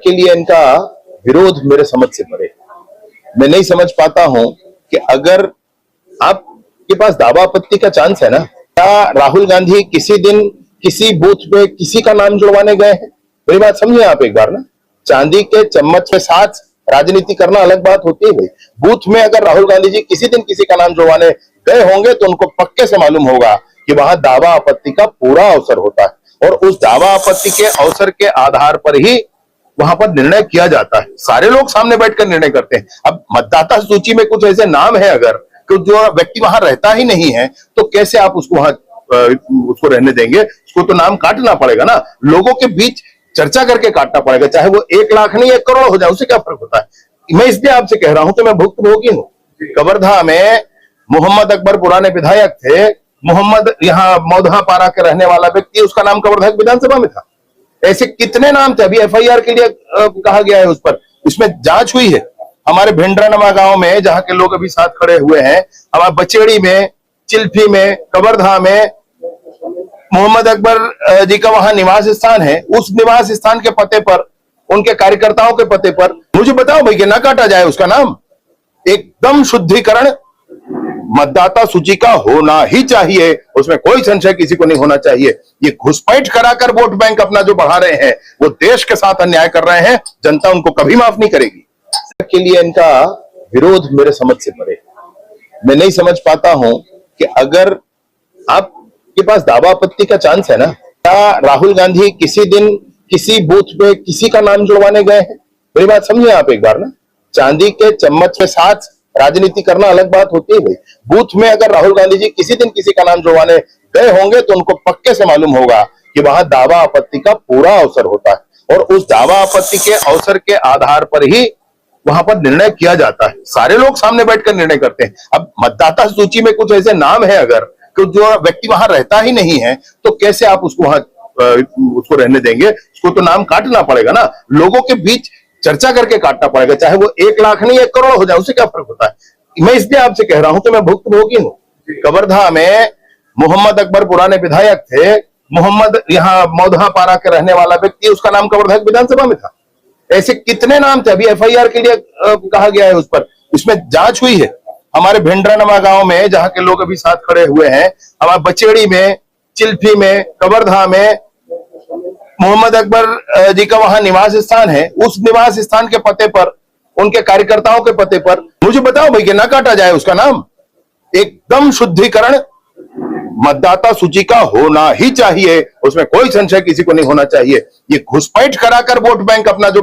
के लिए इनका विरोध मेरे समझ से परे। मैं नहीं समझ पाता हूं कि अगर आपके पास दावा आपत्ति का चांस है ना, क्या राहुल गांधी किसी दिन किसी बूथ पे किसी का नाम जुड़वाने गए हैं? मेरी बात समझिए आप एक बार ना। चांदी के चम्मच के साथ राजनीति करना अलग बात होती है भाई। बूथ में अगर राहुल गांधी जी किसी दिन किसी का नाम जुड़वाने गए होंगे तो उनको पक्के से मालूम होगा कि वहां दावा आपत्ति का पूरा अवसर होता है और उस दावा आपत्ति के अवसर के आधार पर ही वहां पर निर्णय किया जाता है। सारे लोग सामने बैठकर निर्णय करते हैं। अब मतदाता सूची में कुछ ऐसे नाम है अगर कि जो व्यक्ति वहां रहता ही नहीं है तो कैसे आप उसको वहां उसको रहने देंगे? उसको तो नाम काटना पड़ेगा ना, लोगों के बीच चर्चा करके काटना पड़ेगा, चाहे वो 1 लाख नहीं 1 करोड़ हो जाए, उससे क्या फर्क होता है। मैं इसलिए आपसे कह रहा हूं कि मैं भुक्तभोगी हूं। कवर्धा में मोहम्मद अकबर पुराने विधायक थे, मोहम्मद यहाँ मौधा पारा के रहने वाला व्यक्ति, उसका नाम कवर्धा विधानसभा में था। ऐसे कितने नाम थे, अभी एफआईआर के लिए कहा गया है उस पर, इसमें जांच हुई है। हमारे भिंडरानमा गांव में जहां के लोग अभी साथ खड़े हुए हैं, हमारे बचेड़ी में, चिल्फी में, कवर्धा में मोहम्मद अकबर जी का वहां निवास स्थान है। उस निवास स्थान के पते पर, उनके कार्यकर्ताओं के पते पर मुझे बताओ भाई कि ना काटा जाए उसका नाम। एकदम शुद्धिकरण मतदाता सूची का होना ही चाहिए, उसमें कोई संशय किसी को नहीं होना चाहिए। ये घुसपैठ कराकर वोट बैंक अपना जो बढ़ा रहे हैं वो देश के साथ अन्याय कर रहे हैं, जनता उनको कभी माफ नहीं करेगी। के लिए इनका विरोध मेरे समझ से परे। मैं नहीं समझ पाता हूं कि अगर आपके पास दावा आपत्ति का चांस है ना, क्या राहुल गांधी किसी दिन किसी बूथ पे किसी का नाम जुड़वाने गए हैं? मेरी बात समझिए आप एक बार ना। चांदी के चम्मच के साथ राजनीति करना अलग बात होती है भाई। बूथ में अगर राहुल गांधी जी किसी दिन किसी का नाम जुड़वाने गए होंगे तो उनको पक्के से मालूम होगा कि वहां दावा आपत्ति का पूरा अवसर होता है और उस दावा आपत्ति के अवसर के आधार पर ही वहां पर निर्णय किया जाता है। सारे लोग सामने बैठकर निर्णय करते हैं। अब मतदाता सूची में कुछ ऐसे नाम है अगर कि जो व्यक्ति वहां रहता ही नहीं है तो कैसे आप उसको वहां उसको रहने देंगे? उसको तो नाम काटना पड़ेगा ना, लोगों के बीच चर्चा करके काटना पड़ेगा, चाहे वो 1 लाख नहीं 1 करोड़ हो जाए, उससे क्या फर्क होता है। मैं इसलिए आपसे कह रहा हूं कि मैं भुक्तभोगी हूं। कवर्धा में मोहम्मद अकबर पुराने विधायक थे, मोहम्मद यहाँ मौधा पारा के रहने वाला व्यक्ति, उसका नाम कवर्धा विधानसभा में था। ऐसे कितने नाम थे, अभी एफआईआर के लिए कहा गया है उस पर, इसमें जांच हुई है। हमारे भिंडरानमा गांव में जहां के लोग अभी साथ खड़े हुए हैं, हमारे बचेड़ी में, चिल्फी में, कवर्धा में मोहम्मद अकबर जी का वहां निवास स्थान है। उस निवास स्थान के पते पर, उनके कार्यकर्ताओं के पते पर मुझे बताओ भाई कि ना काटा जाए उसका नाम। एकदम शुद्धिकरण मतदाता सूची का होना ही चाहिए, उसमें कोई संशय किसी को नहीं होना चाहिए। ये घुसपैठ कराकर वोट बैंक अपना जो